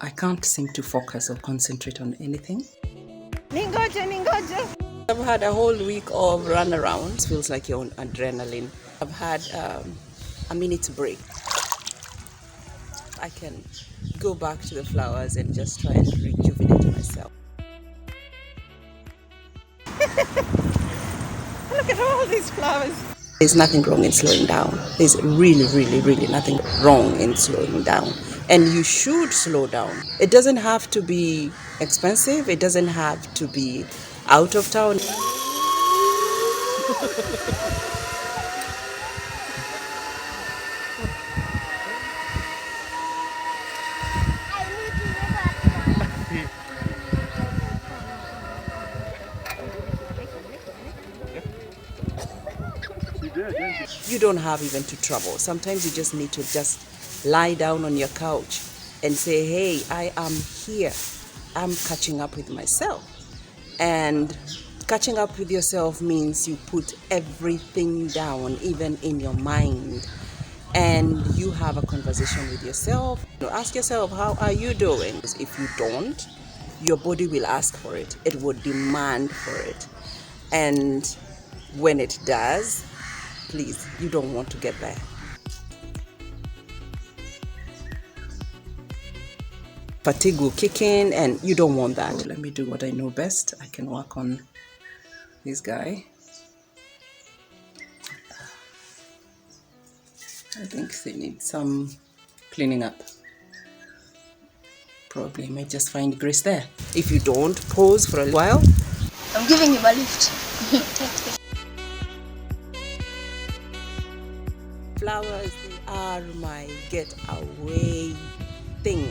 I can't seem to focus or concentrate on anything. Ningoje. I've had a whole week of runarounds. Feels like you're on adrenaline. I've had a minute break. I can go back to the flowers and just try and rejuvenate myself. Look at all these flowers. There's nothing wrong in slowing down. There's really nothing wrong in slowing down. And you should slow down. It doesn't have to be expensive. It doesn't have to be out of town. You don't have even to travel. Sometimes you just need to just lie down on your couch and say, hey, I am here. I'm catching up with myself. And catching up with yourself means you put everything down, even in your mind, and you have a conversation with yourself. Ask yourself, how are you doing? If you don't, your body will ask for it. It would demand for it. And when it does, please, you don't want to get there. Fatigue will kick in and you don't want that. Let me do what I know best. I can work on this guy. I think they need some cleaning up. Probably may just find grace there. If you don't pause for a while, I'm giving him a lift. flowers, they are my getaway thing.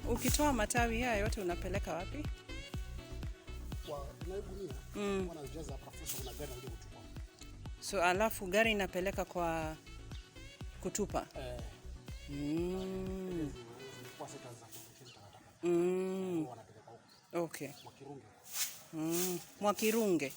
Ukitoa matawi haya yote unapeleka wapi? So alafu gari inapeleka kwa kutupa? Okay. Mwakirunge.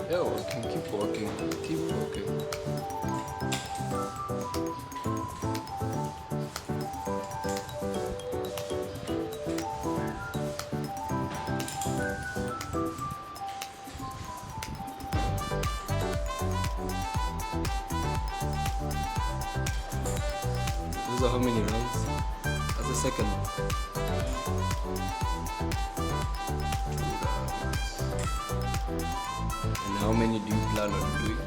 Yeah, walking, keep walking, keep walking. Those are how many rounds? That's the second one. 2 rounds. And how many do you plan on doing?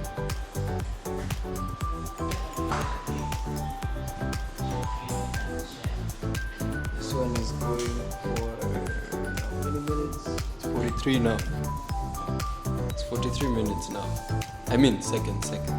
This one is going for how many minutes? It's 43 now. It's 43 minutes now. I mean seconds. Damn it.